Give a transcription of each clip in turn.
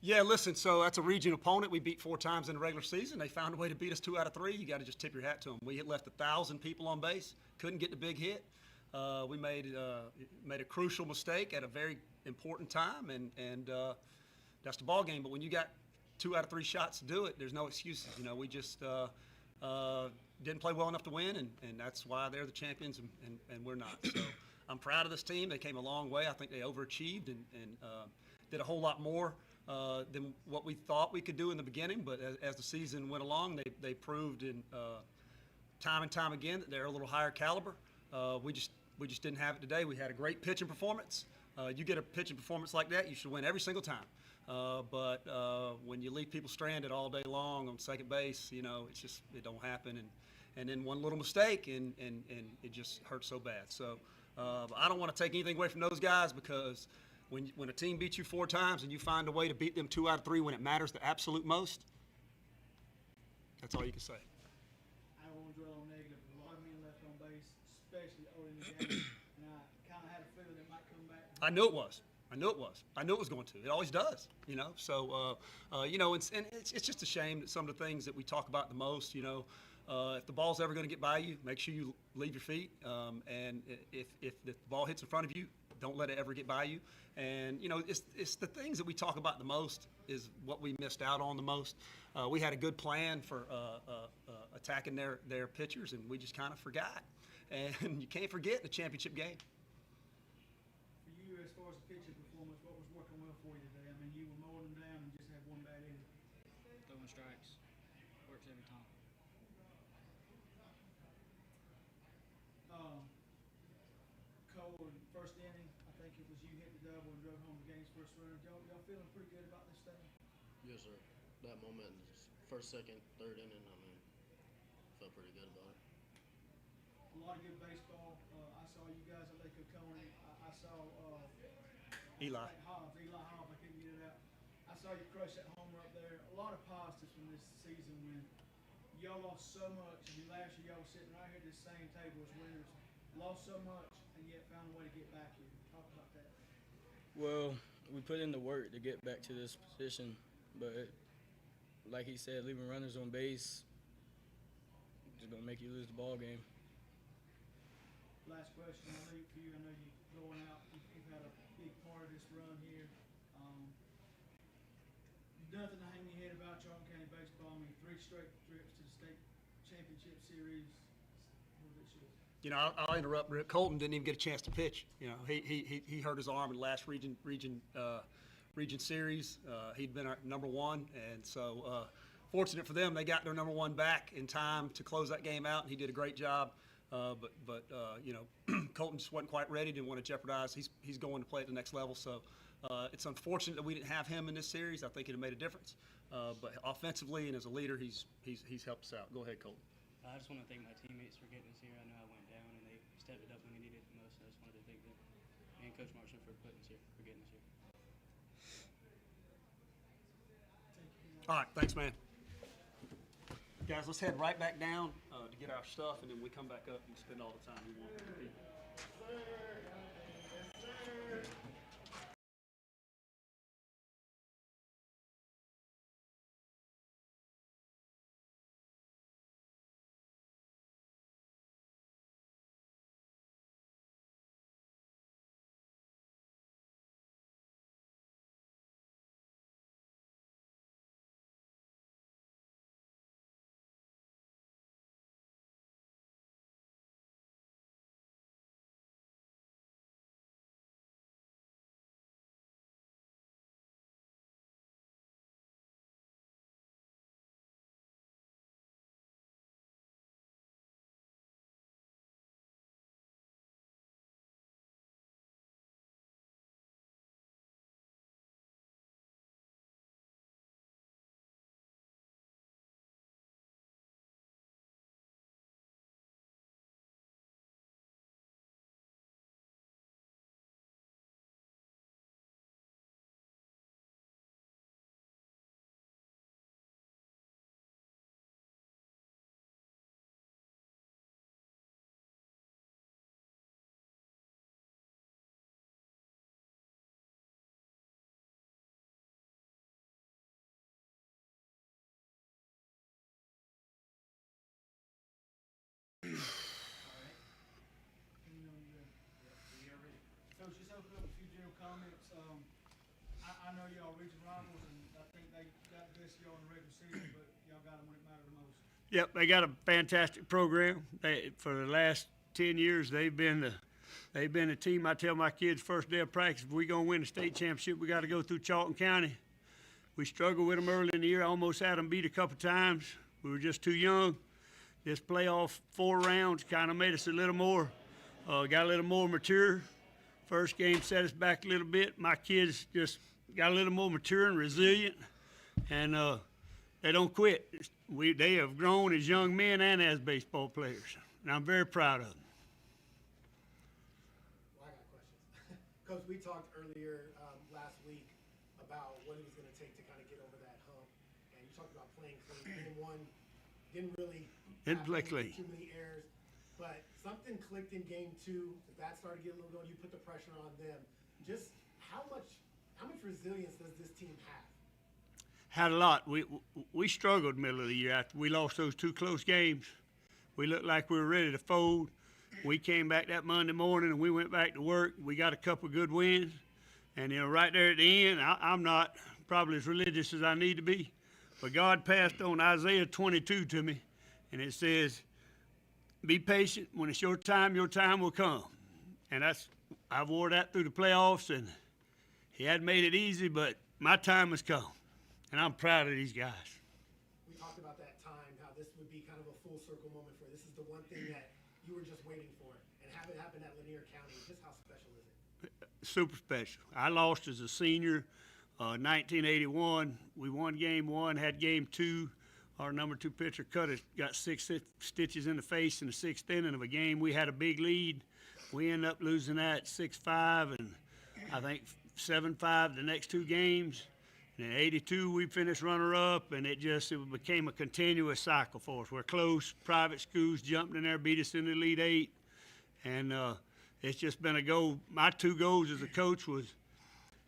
Yeah, listen, so that's a region opponent. We beat 4 times in the regular season. They found a way to beat us 2 out of 3. You got to just tip your hat to them. We had left 1,000 people on base, couldn't get the big hit. We made a crucial mistake at a very important time, and that's the ball game. But when you got 2 out of 3 shots to do it, there's no excuses. You know, we just didn't play well enough to win, and that's why they're the champions and we're not. So I'm proud of this team. They came a long way. I think they overachieved and did a whole lot more than what we thought we could do in the beginning. But as the season went along, they proved time and time again that they're a little higher caliber. We just didn't have it today. We had a great pitching performance. You get a pitching performance like that, you should win every single time. But when you leave people stranded all day long on second base, you know, it don't happen. And then one little mistake, and it just hurts so bad. So I don't want to take anything away from those guys, because when a team beats you 4 times and you find a way to beat them 2 out of 3 when it matters the absolute most, that's all you can say. I don't want to dwell on negative. A lot of men left on base, especially early in the game, and I kind of had a feeling it might come back. I knew it was. I knew it was going to. It always does, you know. So, you know, it's just a shame that some of the things that we talk about the most, you know, if the ball's ever going to get by you, make sure you leave your feet. And if the ball hits in front of you, don't let it ever get by you. And, you know, it's the things that we talk about the most is what we missed out on the most. We had a good plan for attacking their pitchers, and we just kind of forgot. And you can't forget the championship game. For you, as far as the pitching performance, what was working well for you today? I mean, you were mowing them down and just had one bad inning. Throwing strikes. Works every time. Cole, first inning, I think it was you hit the double and drove home the game's first runner. Y'all feeling pretty good about this thing? Yes, sir. That moment, first, second, third inning, I mean, felt pretty good about it. A lot of good baseball. I saw you guys at Lake Oconee. I saw Eli. Eli Hobbs. I couldn't get it out. I saw you crush that homer up there. A lot of positives from this season when y'all lost so much. I mean, last year y'all were sitting right here at this same table as winners. Lost so much and yet found a way to get back here. Talk about that. Well, we put in the work to get back to this position, but like he said, leaving runners on base is going to make you lose the ball game. Last question. I know for you, I know you going out. You've had a big part of this run here. Nothing to hang your head about Charlton County baseball. I mean, 3 straight trips to the state championship series. What was it? You know, I'll interrupt. Rick Colton didn't even get a chance to pitch. You know, he hurt his arm in the last region series. He'd been our #1, and so fortunate for them, they got their #1 back in time to close that game out, and he did a great job. But you know, Colton just wasn't quite ready. Didn't want to jeopardize. He's going to play at the next level. So it's unfortunate that we didn't have him in this series. I think it would have made a difference. But offensively and as a leader, he's helped us out. Go ahead, Colton. I just want to thank my teammates for getting us here. I know I went down, and they stepped it up when we needed it the most. I just wanted to thank them and Coach Marshall for putting us here, for getting us here. All right, thanks, man. Guys, let's head right back down to get our stuff, and then we come back up and spend all the time we want with the people. I know y'all region rivals, and I think they got this y'all in the regular season, but y'all got them when it mattered the most. Yep, they got a fantastic program. For the last 10 years, they've been the team. I tell my kids first day of practice, if we're gonna win the state championship, we got to go through Charlton County. We struggled with them early in the year. Almost had them beat a couple times. We were just too young. This playoff 4 rounds kind of made us a little more, got a little more mature. First game set us back a little bit. My kids just got a little more mature and resilient, and they don't quit. They have grown as young men and as baseball players, and I'm very proud of them. Well, I got questions. Coach, we talked earlier last week about what it was going to take to kind of get over that hump, and you talked about playing clean. Game one didn't really Didn't play have clean. too many errors, but something clicked in game two. The bat started getting a little going. You put the pressure on them. Just how much resilience does this team have? Had a lot. We struggled middle of the year after we lost those 2 close games. We looked like we were ready to fold. We came back that Monday morning and we went back to work. We got a couple good wins, and right there at the end, I'm not probably as religious as I need to be, but God passed on Isaiah 22 to me, and it says, "Be patient. When it's your time will come." And I wore that through the playoffs, and he hadn't made it easy, but my time has come. And I'm proud of these guys. We talked about that time, how this would be kind of a full circle moment for you. This is the one thing that you were just waiting for, and have it happen at Lanier County. Just how special is it? Super special. I lost as a senior, 1981. We won game 1, had game 2. Our number 2 pitcher got 6 stitches in the face in the 6th inning of a game. We had a big lead. We ended up losing that 6-5 and I think 7-5 the next 2 games. And in 82, we finished runner-up, and it became a continuous cycle for us. We're close. Private schools jumped in there, beat us in the Elite 8, and it's just been a goal. My 2 goals as a coach was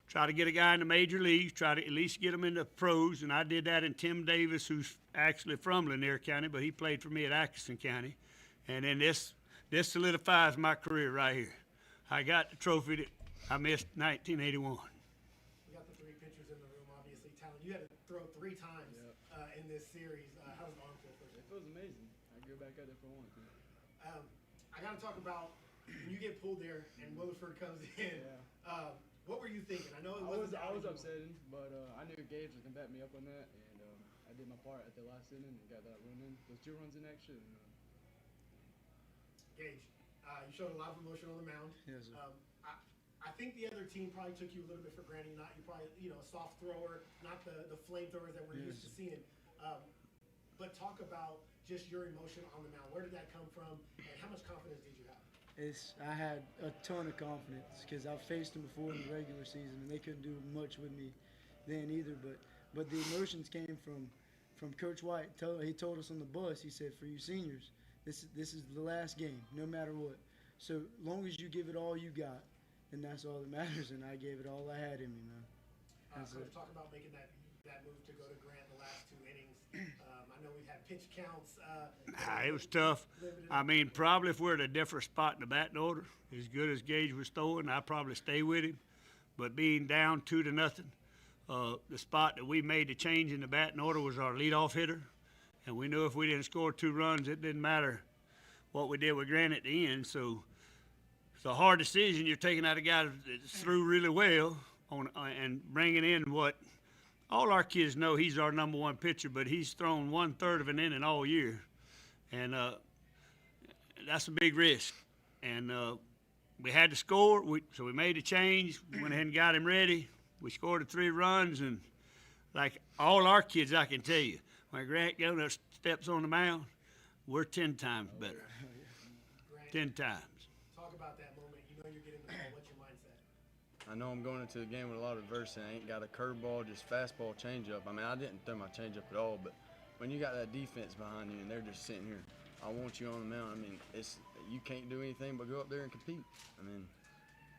try to get a guy in the major leagues, try to at least get him into pros, and I did that in Tim Davis, who's actually from Lanier County, but he played for me at Atkinson County. And then this solidifies my career right here. I got the trophy that I missed 1981. You had to throw 3 times in this series. How does the arm feel first? It feels amazing. I go back out there for one. I got to talk about when you get pulled there and Willisford comes in. Yeah. What were you thinking? I know it I was upsetting, but I knew Gage was gonna back me up on that, and I did my part at the last inning and got that run in. Those 2 runs in extra. And, Gage, you showed a lot of emotion on the mound. Yes, sir. I think the other team probably took you a little bit for granted. You're probably a soft thrower, not the flamethrowers that we're used to seeing. But talk about just your emotion on the mound. Where did that come from, and how much confidence did you have? I had a ton of confidence because I've faced them before in the regular season, and they couldn't do much with me then either. But the emotions came from Coach White. He told us on the bus. He said, "For you seniors, this is the last game, no matter what. So long as you give it all you got, and that's all that matters." And I gave it all I had in me, man. Coach, talk about making that move to go to Grant the last 2 innings. I know we've had pitch counts. It was tough. I mean, probably if we're at a different spot in the batting order, as good as Gage was throwing, I'd probably stay with him. But being down 2-0, the spot that we made the change in the batting order was our leadoff hitter. And we knew if we didn't score 2 runs, it didn't matter what we did with Grant at the end. So it's a hard decision. You're taking out a guy that's threw really well and bringing in what all our kids know. He's our number 1 pitcher, but he's thrown 1/3 of an inning all year. And that's a big risk. And we had to score, so we made a change, went ahead and got him ready. We scored the 3 runs, and like all our kids, I can tell you, when Grant goes up, steps on the mound, we're 10 times better. Grant, 10 times. talk about that moment. You know you're getting the ball. What's your mindset? I know I'm going into the game with a lot of adversity. I ain't got a curveball, just fastball, changeup. I mean, I didn't throw my changeup at all, but when you got that defense behind you and they're just sitting here, I want you on the mound. I mean, you can't do anything but go up there and compete. I mean,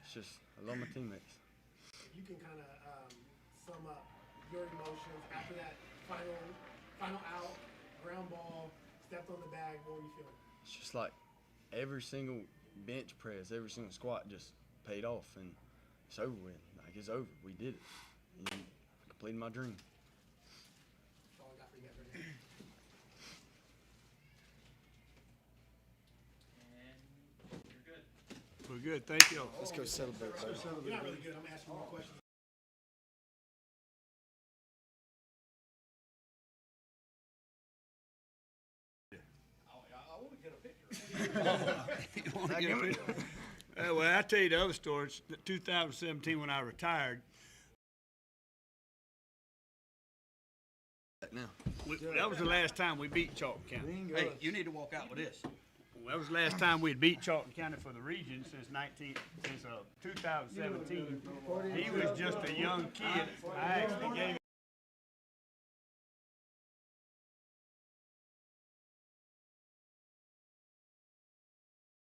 it's just, I love my teammates. If you can kind of sum up your emotions after that final out, ground ball, stepped on the bag, what were you feeling? It's just like every single bench press, every single squat just paid off, and it's over with. Like, it's over. We did it. completed my dream. That's all I got for you guys right now. And you're good. We're good, thank you. Let's go celebrate. Buddy. You're not really good. I'm asking more questions. I want to get a picture. You wanna get a picture? Well, I'll tell you the other story. It's 2017 when I retired. Now, That was the last time we beat Charlton County. Bingo. Hey, you need to walk out with this. That was the last time we'd beat Charlton County for the region since 2017. He was just a young kid. I actually gave